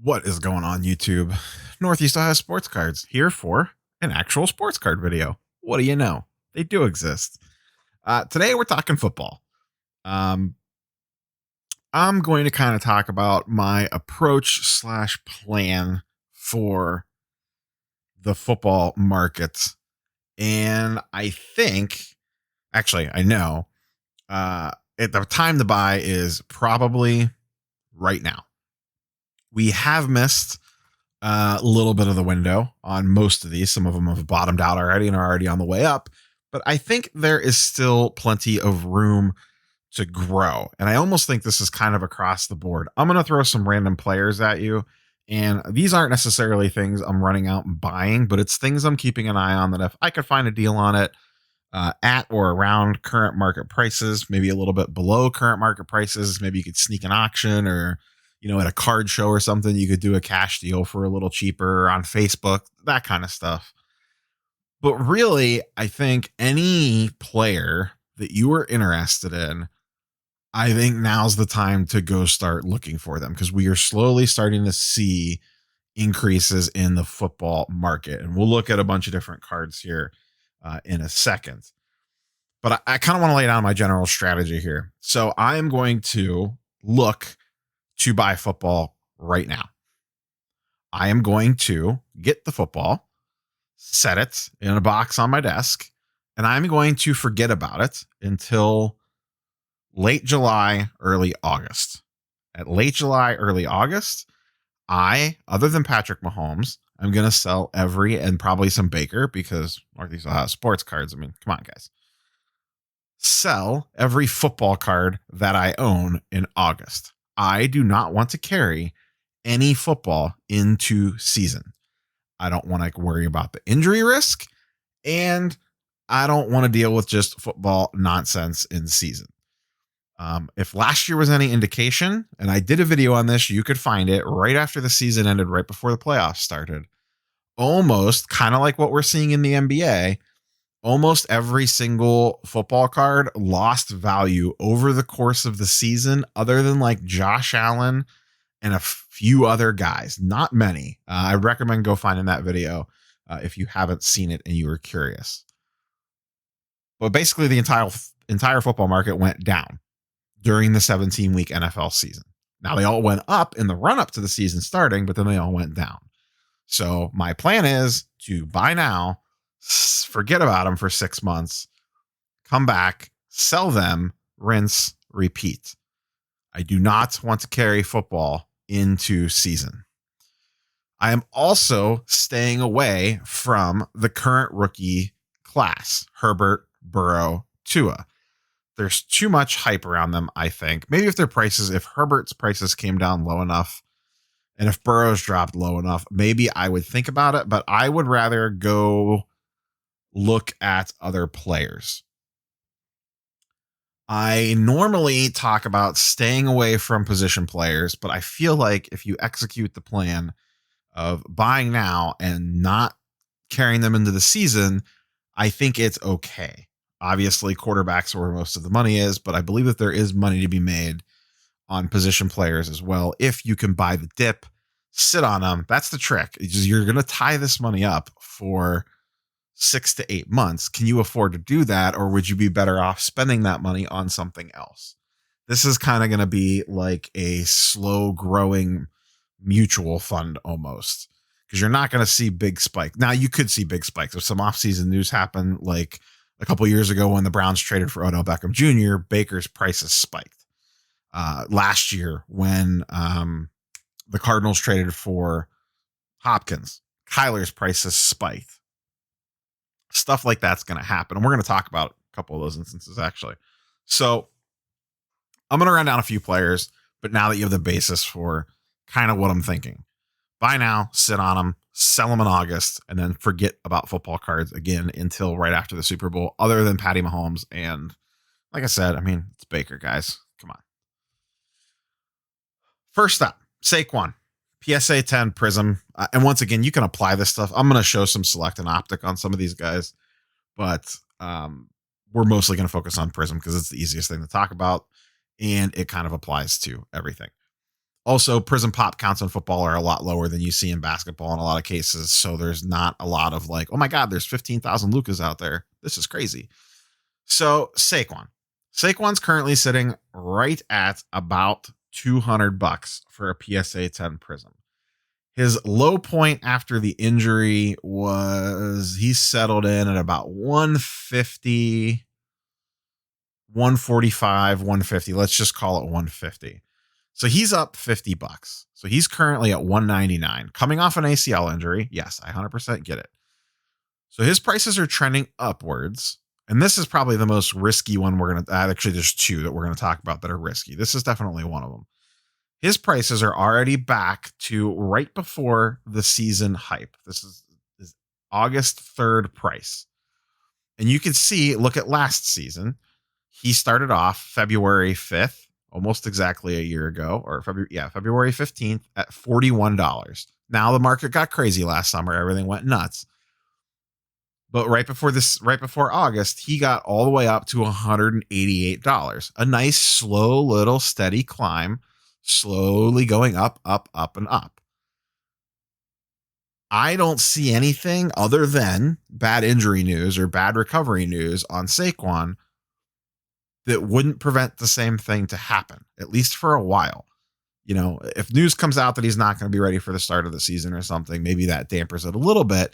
What is going on, YouTube? Northeast Ohio Sports Cards here for an actual sports card video. What do you know? They do exist. Today we're talking football. Um, I'm going to kind of talk about my approach slash plan for the football market. And I think, actually, I know at the time to buy is probably right now. We have missed a little bit of the window on most of these. Some of them have bottomed out already and are already on the way up. But I think there is still plenty of room to grow. And I almost think this is kind of across the board. I'm going to throw some random players at you. And these aren't necessarily things I'm running out and buying, but it's things I'm keeping an eye on that if I could find a deal on it at or around current market prices, maybe a little bit below current market prices, maybe you could sneak an auction or at a card show or something, you could do a cash deal for a little cheaper on Facebook, that kind of stuff. But really, I think any player that you are interested in, I think now's the time to go start looking for them because we are slowly starting to see increases in the football market. And we'll look at a bunch of different cards here in a second. But I kind of want to lay down my general strategy here. So I am going to look to buy football right now. I am going to get the football, set it in a box on my desk, and I'm going to forget about it until late July, early August. At late July, early August, other than Patrick Mahomes, I'm going to sell every and probably some Baker because Northeast Ohio Sports Cards. I mean, come on, guys. Sell every football card that I own in August. I do not want to carry any football into season. I don't want to worry about the injury risk, and I don't want to deal with just football nonsense in season. If last year was any indication, and I did a video on this, you could find it right after the season ended, right before the playoffs started. Almost kind of like what we're seeing in the NBA. Almost every single football card lost value over the course of the season, other than like Josh Allen and a few other guys. Not many. I recommend go finding that video if you haven't seen it and you were curious. But basically, the entire football market went down during the 17-week NFL season. Now, they all went up in the run-up to the season starting, but then they all went down. So my plan is to buy now, forget about them for 6 months, come back, sell them, rinse, repeat. I do not want to carry football into season. I am also staying away from the current rookie class, Herbert, Burrow, Tua. There's too much hype around them, I think. Maybe if Herbert's prices came down low enough, and if Burrow's dropped low enough, maybe I would think about it, but I would rather go look at other players. I normally talk about staying away from position players, but I feel like if you execute the plan of buying now and not carrying them into the season, I think it's okay. Obviously, quarterbacks are where most of the money is, but I believe that there is money to be made on position players as well. If you can buy the dip, sit on them. That's the trick. You're going to tie this money up for 6 to 8 months. Can you afford to do that? Or would you be better off spending that money on something else? This is kind of going to be like a slow growing mutual fund almost, because you're not going to see big spikes. Now you could see big spikes if some offseason news happened, like a couple years ago when the Browns traded for Beckham Jr., Baker's prices spiked. Last year when the Cardinals traded for Hopkins, Kyler's prices spiked. Stuff like that's going to happen. And we're going to talk about a couple of those instances, actually. So I'm going to run down a few players, but now that you have the basis for kind of what I'm thinking, buy now, sit on them, sell them in August, and then forget about football cards again until right after the Super Bowl, other than Patty Mahomes. And like I said, I mean, it's Baker, guys. Come on. First up, Saquon. PSA 10 Prism. And once again, you can apply this stuff. I'm going to show some select and optic on some of these guys, but we're mostly going to focus on Prism because it's the easiest thing to talk about, and it kind of applies to everything. Also, prism pop counts in football are a lot lower than you see in basketball in a lot of cases. So there's not a lot of like, oh my God, there's 15,000 Lukas out there. This is crazy. So Saquon. Saquon's currently sitting right at about $200 for a PSA 10 prism. His low point after the injury was he settled in at about 150, 145, 150. Let's just call it 150. So he's up $50. So he's currently at 199, coming off an ACL injury. Yes, I 100% get it. So his prices are trending upwards. And this is probably the most risky one we're going to actually, there's two that we're going to talk about that are risky. This is definitely one of them. His prices are already back to right before the season hype. This is August 3rd price. And you can see, look at last season. He started off February 5th, almost exactly a year ago, or February 15th at $41. Now the market got crazy last summer. Everything went nuts. But right before August, he got all the way up to $188. A nice, slow, little steady climb, slowly going up, up, up, and up. I don't see anything other than bad injury news or bad recovery news on Saquon that wouldn't prevent the same thing to happen, at least for a while. You know, if news comes out that he's not going to be ready for the start of the season or something, maybe that dampers it a little bit.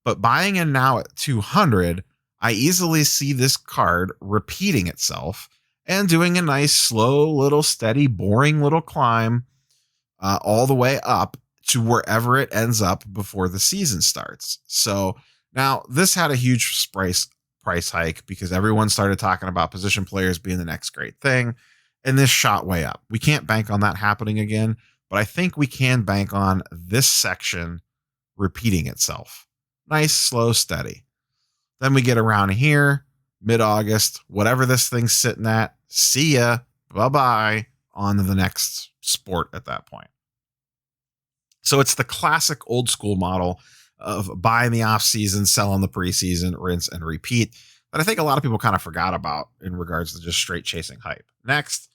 But buying in now at 200, I easily see this card repeating itself and doing a nice, slow, little, steady, boring little climb all the way up to wherever it ends up before the season starts. So now this had a huge price hike because everyone started talking about position players being the next great thing. And this shot way up. We can't bank on that happening again, but I think we can bank on this section repeating itself. Nice, slow, steady. Then we get around here, mid-August, whatever this thing's sitting at. See ya. Bye-bye. On to the next sport at that point. So it's the classic old school model of buying the offseason, selling the preseason, rinse and repeat that I think a lot of people kind of forgot about in regards to just straight chasing hype. Next,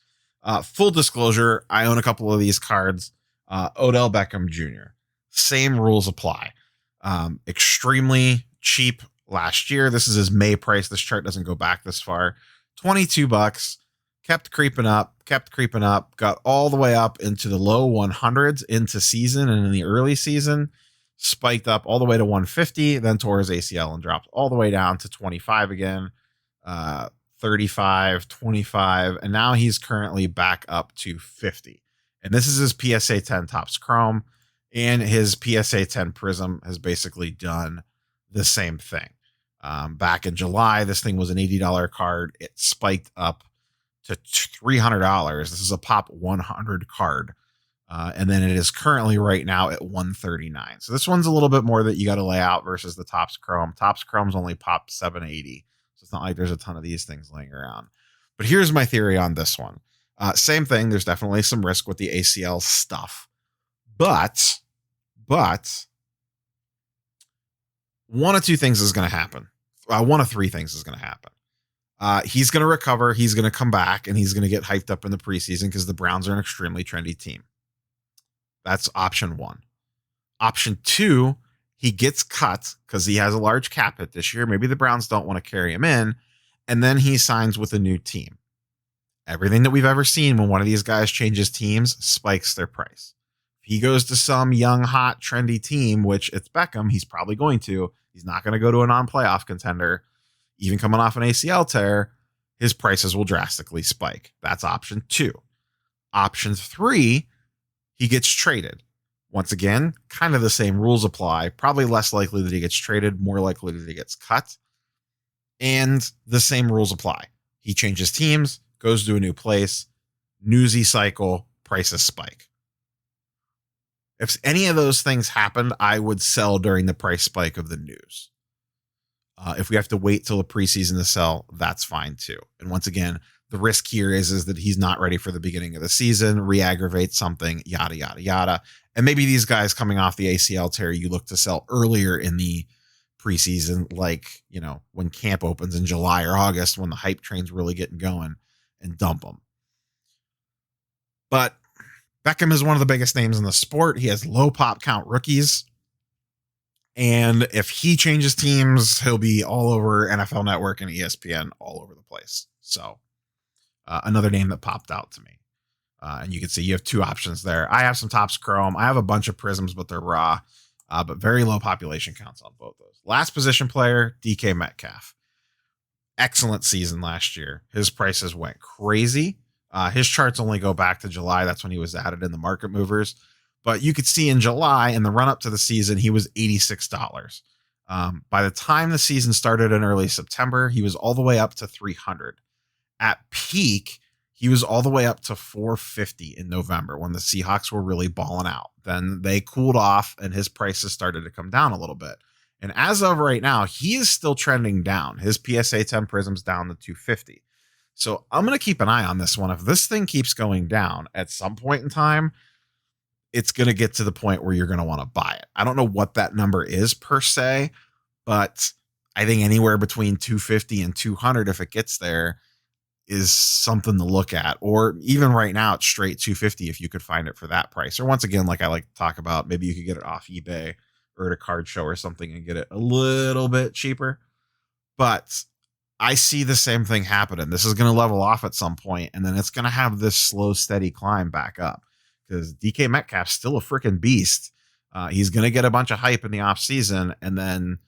full disclosure, I own a couple of these cards. Odell Beckham Jr. Same rules apply. Extremely cheap last year. This is his May price. This chart doesn't go back this far. $22. Kept creeping up, got all the way up into the low 100s into season, and in the early season, spiked up all the way to 150, then tore his ACL and dropped all the way down to 25 again, 35, 25, and now he's currently back up to 50. And this is his PSA 10 Topps Chrome, and his PSA 10 Prism has basically done the same thing. Back in July, this thing was an $80 card. It spiked up to $300. This is a pop 100 card. And then it is currently right now at $139. So this one's a little bit more that you got to lay out versus the Topps Chrome. Topps Chrome's only pop 780. So it's not like there's a ton of these things laying around. But here's my theory on this one. Same thing. There's definitely some risk with the ACL stuff. But one of two things is going to happen. One of three things is going to happen. He's going to recover. He's going to come back, and he's going to get hyped up in the preseason because the Browns are an extremely trendy team. That's option one. Option two, he gets cut because he has a large cap hit this year. Maybe the Browns don't want to carry him in, and then he signs with a new team. Everything that we've ever seen when one of these guys changes teams spikes their price. If he goes to some young, hot, trendy team, which it's Beckham, he's probably going to. He's not going to go to a non-playoff contender. Even coming off an ACL tear, his prices will drastically spike. That's option two. Option three, he gets traded. Once again, kind of the same rules apply. Probably less likely that he gets traded, more likely that he gets cut. And the same rules apply. He changes teams, goes to a new place, newsy cycle, prices spike. If any of those things happened, I would sell during the price spike of the news. If we have to wait till the preseason to sell, that's fine too. And once again, the risk here is that he's not ready for the beginning of the season, re-aggravate something, yada, yada, yada. And maybe these guys coming off the ACL tear, you look to sell earlier in the preseason, like, you know, when camp opens in July or August, when the hype train's really getting going, and dump them. But Beckham is one of the biggest names in the sport. He has low pop count rookies. And if he changes teams, he'll be all over NFL Network and ESPN all over the place. So another name that popped out to me. And you can see you have two options there. I have some Topps Chrome. I have a bunch of Prisms, but they're raw. But very low population counts on both those. Last position player, DK Metcalf. Excellent season last year. His prices went crazy. His charts only go back to July. That's when he was added in the market movers. But you could see in July, in the run up to the season, he was $86. By the time the season started in early September, he was all the way up to $300. At peak, he was all the way up to $450 in November when the Seahawks were really balling out. Then they cooled off and his prices started to come down a little bit. And as of right now, he is still trending down. His PSA 10 Prism's down to $250. So I'm going to keep an eye on this one. If this thing keeps going down at some point in time, it's going to get to the point where you're going to want to buy it. I don't know what that number is per se, but I think anywhere between 250 and 200, if it gets there, is something to look at. Or even right now, it's straight 250 if you could find it for that price. Or once again, like I like to talk about, maybe you could get it off eBay or at a card show or something and get it a little bit cheaper. But I see the same thing happening. This is going to level off at some point, and then it's going to have this slow, steady climb back up. Because DK Metcalf's still a freaking beast. He's going to get a bunch of hype in the off season, and then,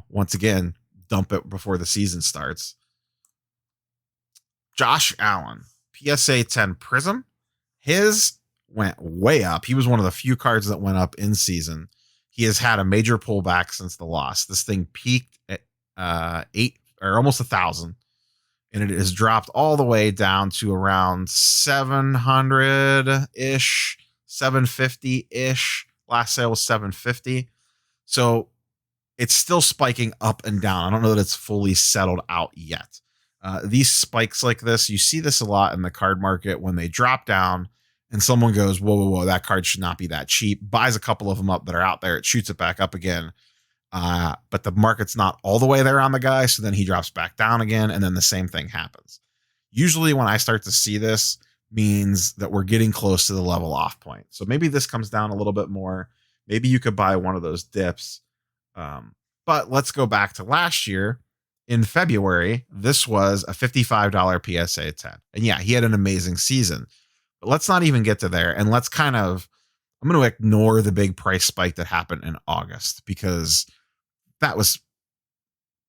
once again, dump it before the season starts. Josh Allen, PSA 10 Prism. His went way up. He was one of the few cards that went up in season. He has had a major pullback since the loss. This thing peaked at 8 or almost 1,000. And it has dropped all the way down to around 700-ish, 750-ish. Last sale was 750. So it's still spiking up and down. I don't know that it's fully settled out yet. These spikes like this, you see this a lot in the card market when they drop down and someone goes, whoa, that card should not be that cheap. Buys a couple of them up that are out there. It shoots it back up again. But the market's not all the way there on the guy. So then he drops back down again. And then the same thing happens. Usually when I start to see this means that we're getting close to the level off point. So maybe this comes down a little bit more. Maybe you could buy one of those dips. But let's go back to last year. In February, this was a $55 PSA 10. And yeah, he had an amazing season. But let's not even get to there. And let's I'm going to ignore the big price spike that happened in August, because that was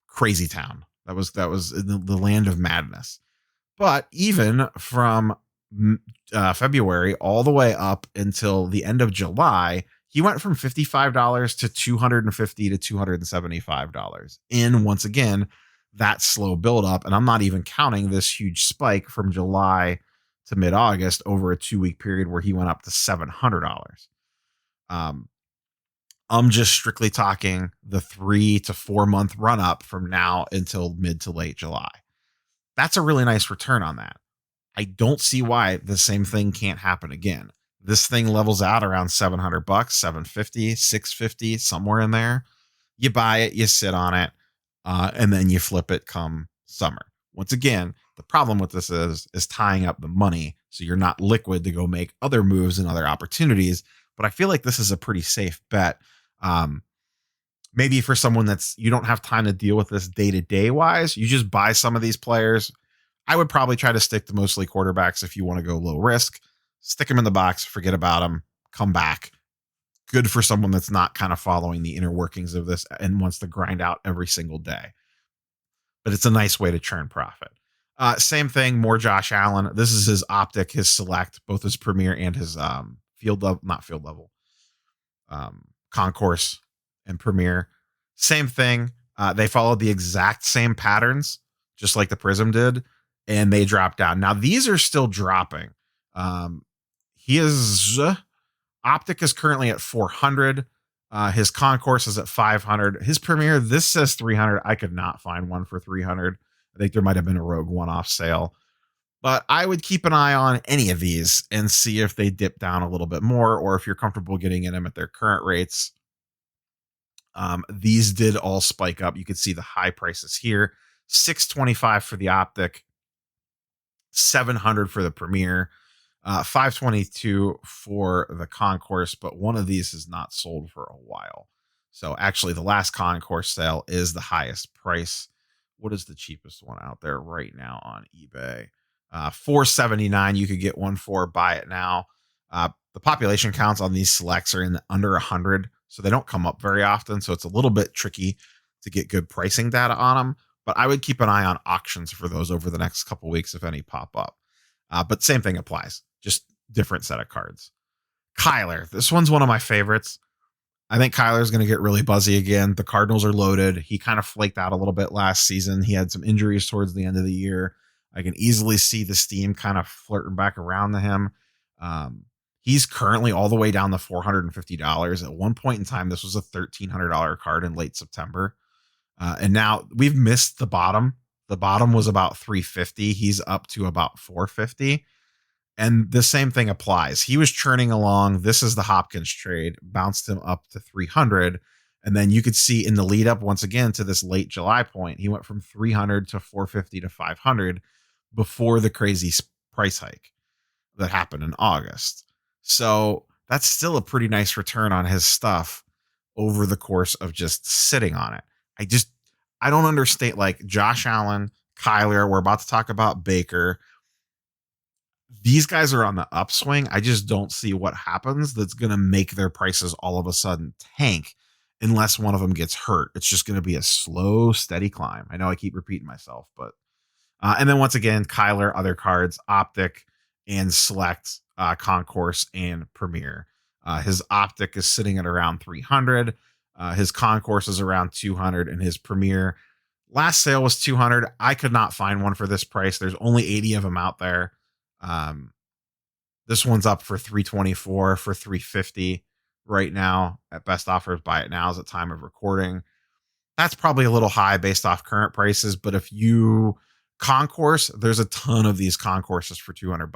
crazy town. That was the land of madness. But even from February all the way up until the end of July, he went from $55 to $250 to $275 in, once again, that slow buildup. And I'm not even counting this huge spike from July to mid-August over a 2-week period where he went up to $700. I'm just strictly talking the 3 to 4 month run up from now until mid to late July. That's a really nice return on that. I don't see why the same thing can't happen again. This thing levels out around $700, $750, $650, somewhere in there. You buy it, you sit on it, and then you flip it come summer. Once again, the problem with this is tying up the money so you're not liquid to go make other moves and other opportunities. But I feel like this is a pretty safe bet. Maybe for someone you don't have time to deal with this day-to-day wise, you just buy some of these players. I would probably try to stick to mostly quarterbacks if you want to go low risk. Stick them in the box, forget about them, come back. Good for someone that's not kind of following the inner workings of this and wants to grind out every single day. But it's a nice way to churn profit. Same thing, more Josh Allen. This is his optic, his select, both his premier and his concourse and premier. Same thing. They followed the exact same patterns, just like the Prism did, and they dropped down. Now these are still dropping. His optic is currently at 400. His concourse is at 500. His premier, this says 300. I could not find one for 300. I think there might have been a rogue one-off sale. But I would keep an eye on any of these and see if they dip down a little bit more, or if you're comfortable getting in them at their current rates. These did all spike up. You could see the high prices here. $625 for the optic, $700 for the premier. $522 for the concourse, but one of these is not sold for a while. So actually, the last concourse sale is the highest price. What is the cheapest one out there right now on eBay? $479. You could get one for. Buy it now. The population counts on these selects are in the under 100, so they don't come up very often. So it's a little bit tricky to get good pricing data on them. But I would keep an eye on auctions for those over the next couple weeks if any pop up. But same thing applies, just different set of cards. Kyler, this one's one of my favorites. I think Kyler's going to get really buzzy again. The Cardinals are loaded. He kind of flaked out a little bit last season. He had some injuries towards the end of the year. I can easily see the steam kind of flirting back around to him. He's currently all the way down to $450. At one point in time, this was a $1,300 card in late September. And now we've missed the bottom. The bottom was about $350. He's up to about $450. And the same thing applies. He was churning along. This is the Hopkins trade, bounced him up to $300. And then you could see in the lead up once again to this late July point, he went from $300 to $450 to $500 before the crazy price hike that happened in August. So that's still a pretty nice return on his stuff over the course of just sitting on it. I don't understand, like Josh Allen, Kyler, we're about to talk about Baker. These guys are on the upswing. I just don't see what happens that's going to make their prices all of a sudden tank unless one of them gets hurt. It's just going to be a slow, steady climb. I know I keep repeating myself, but and then once again, Kyler, other cards, Optic and Select, Concourse and Premier. His Optic is sitting at around 300. His Concourse is around 200, and his Premier last sale was 200. I could not find one for this price. There's only 80 of them out there. This one's up for 324 for 350 right now at best offers. Buy it now is at time of recording. That's probably a little high based off current prices, but if you Concourse, there's a ton of these Concourses for $200.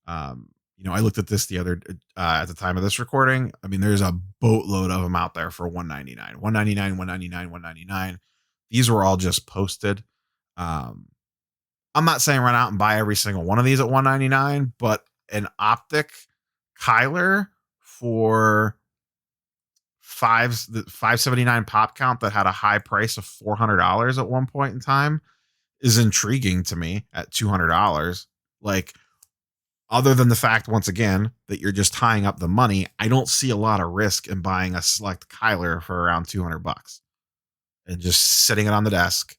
I looked at this the other at the time of this recording. I mean, there's a boatload of them out there for $199, $199, $199, $199. These were all just posted. I'm not saying run out and buy every single one of these at $199, but an Optic Kyler for the 579 pop count that had a high price of $400 at one point in time is intriguing to me at $200. Like, other than the fact, once again, that you're just tying up the money, I don't see a lot of risk in buying a Select Kyler for around $200 and just sitting it on the desk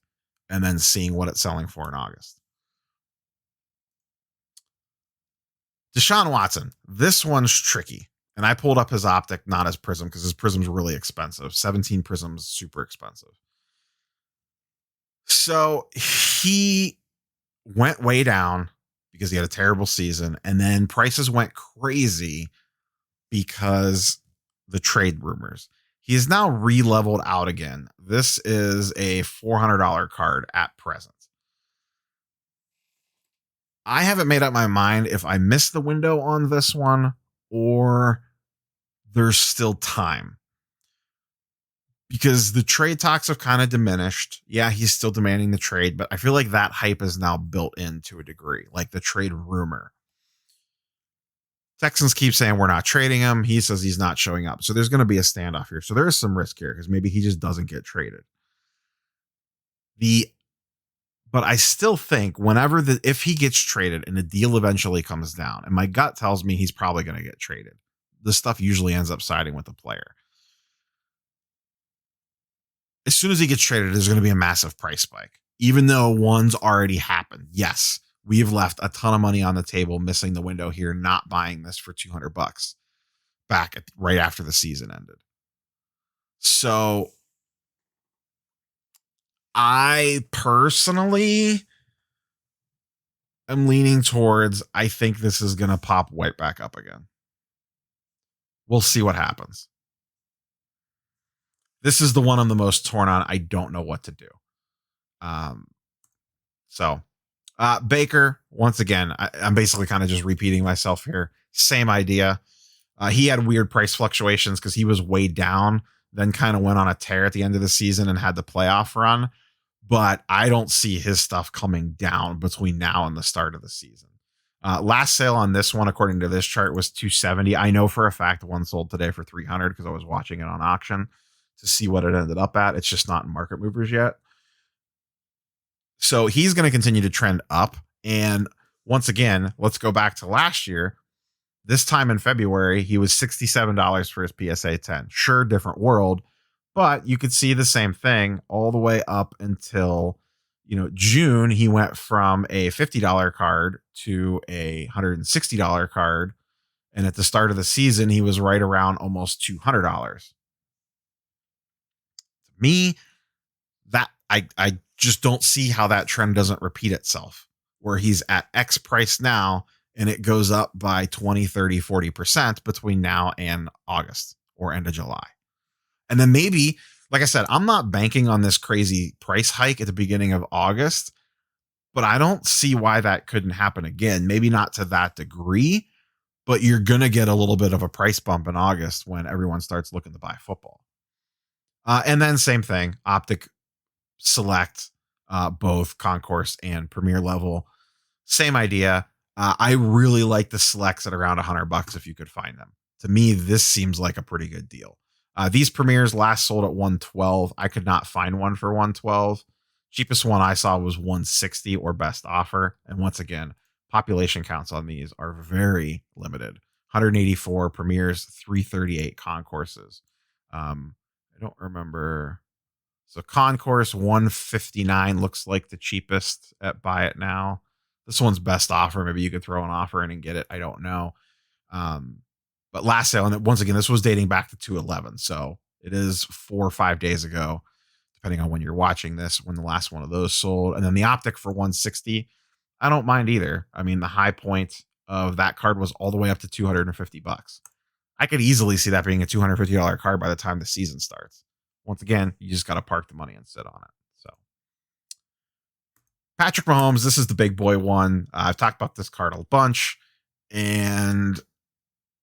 and then seeing what it's selling for in August. Deshaun Watson, this one's tricky. And I pulled up his Optic, not his Prism, because his Prism's really expensive. 17 Prism's super expensive. So he went way down because he had a terrible season. And then prices went crazy because the trade rumors. He is now re-leveled out again. This is a $400 card at present. I haven't made up my mind if I missed the window on this one or there's still time. Because the trade talks have kind of diminished. Yeah, he's still demanding the trade, but I feel like that hype is now built in to a degree, like the trade rumor. Texans keep saying we're not trading him. He says he's not showing up. So there's going to be a standoff here. So there is some risk here because maybe he just doesn't get traded. But I still think if he gets traded and the deal eventually comes down, and my gut tells me he's probably going to get traded, this stuff usually ends up siding with the player. As soon as he gets traded, there's going to be a massive price spike, even though one's already happened. Yes, we've left a ton of money on the table, missing the window here, not buying this for $200 right after the season ended. So I personally am leaning towards, I think this is going to pop right back up again. We'll see what happens. This is the one I'm the most torn on. I don't know what to do. Baker, once again, I'm basically kind of just repeating myself here. Same idea. He had weird price fluctuations because he was way down, then kind of went on a tear at the end of the season and had the playoff run. But I don't see his stuff coming down between now and the start of the season. Last sale on this one, according to this chart, was 270. I know for a fact one sold today for 300 because I was watching it on auction to see what it ended up at. It's just not in market movers yet. So he's going to continue to trend up. And once again, let's go back to last year. This time in February, he was $67 for his PSA 10. Sure, different world, but you could see the same thing all the way up until, June. He went from a $50 card to a $160 card. And at the start of the season, he was right around almost $200. To me, that I just don't see how that trend doesn't repeat itself, where he's at X price now and it goes up by 20, 30, 40% between now and August or end of July. And then maybe, like I said, I'm not banking on this crazy price hike at the beginning of August, but I don't see why that couldn't happen again. Maybe not to that degree, but you're going to get a little bit of a price bump in August when everyone starts looking to buy football. And then same thing, Optic Select, both concourse and premier level. Same idea. I really like the selects at around $100 if you could find them. To me, this seems like a pretty good deal. These premieres last sold at 112. I could not find one for 112. Cheapest one I saw was 160 or best offer. And once again, population counts on these are very limited. 184 premieres, 338 concourses. I don't remember. So concourse 159 looks like the cheapest at buy it now. This one's best offer. Maybe you could throw an offer in and get it. I don't know. But last sale, and once again, this was dating back to 211. So it is 4 or 5 days ago, depending on when you're watching this, when the last one of those sold. And then the Optic for 160, I don't mind either. I mean, the high point of that card was all the way up to $250. I could easily see that being a $250 card by the time the season starts. Once again, you just got to park the money and sit on it. So Patrick Mahomes, this is the big boy one. I've talked about this card a bunch, and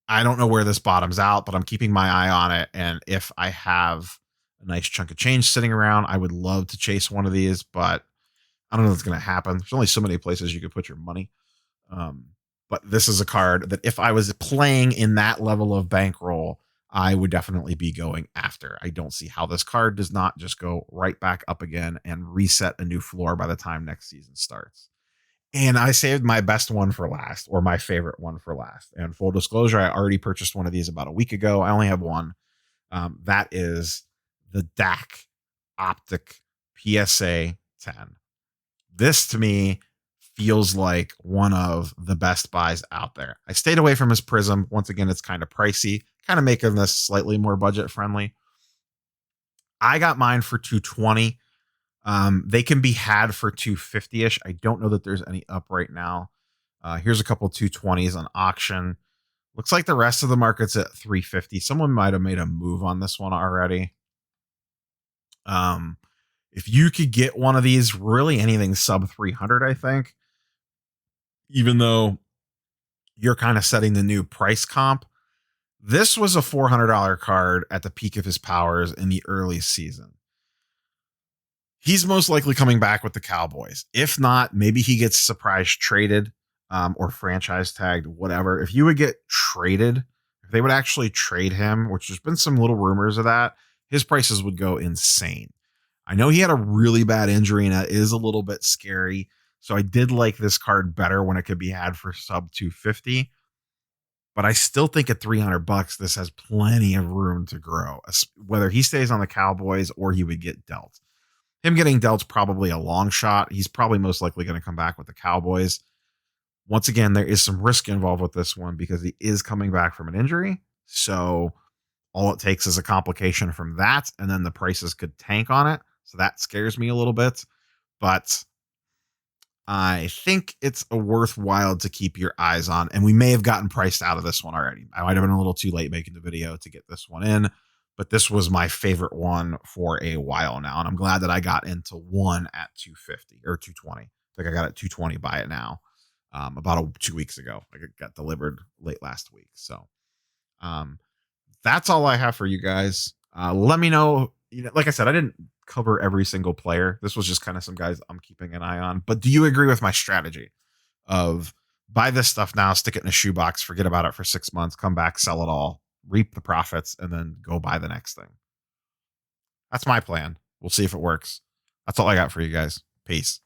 I don't know where this bottoms out, but I'm keeping my eye on it. And if I have a nice chunk of change sitting around, I would love to chase one of these, but I don't know if it's going to happen. There's only so many places you could put your money. But this is a card that if I was playing in that level of bankroll, I would definitely be going after. I don't see how this card does not just go right back up again and reset a new floor by the time next season starts. And I saved my best one for last, or my favorite one for last. And full disclosure, I already purchased one of these about a week ago. I only have one. That is the Dak Optic PSA 10. This to me feels like one of the best buys out there. I stayed away from his Prism. Once again, it's kind of pricey, kind of making this slightly more budget friendly. I got mine for 220. They can be had for 250-ish. I don't know that there's any up right now. Here's a couple 220s on auction. Looks like the rest of the market's at 350. Someone might have made a move on this one already. If you could get one of these, really anything sub 300, I think, even though you're kind of setting the new price comp, this was a $400 card at the peak of his powers in the early season. He's most likely coming back with the Cowboys. If not, maybe he gets surprise traded or franchise tagged, whatever. If you would get traded, if they would actually trade him, which there's been some little rumors of that, his prices would go insane. I know he had a really bad injury, and that is a little bit scary. So I did like this card better when it could be had for sub 250. But I still think at $300, this has plenty of room to grow, whether he stays on the Cowboys or he would get dealt. Him getting dealt's probably a long shot. He's probably most likely going to come back with the Cowboys. Once again, there is some risk involved with this one because he is coming back from an injury. So all it takes is a complication from that, and then the prices could tank on it. So that scares me a little bit. But I think it's a worthwhile to keep your eyes on. And we may have gotten priced out of this one already. I might have been a little too late making the video to get this one in. But this was my favorite one for a while now. And I'm glad that I got into one at 250 or 220. I think I got it 220 by it now. About 2 weeks ago. I got delivered late last week. So that's all I have for you guys. Let me know. Like I said, I didn't cover every single player. This was just kind of some guys I'm keeping an eye on. But do you agree with my strategy of Buy this stuff now, stick it in a shoebox, forget about it for 6 months, come back, sell it all, reap the profits, and then go buy the next thing. That's my plan. We'll see if it works. That's all I got for you guys. Peace.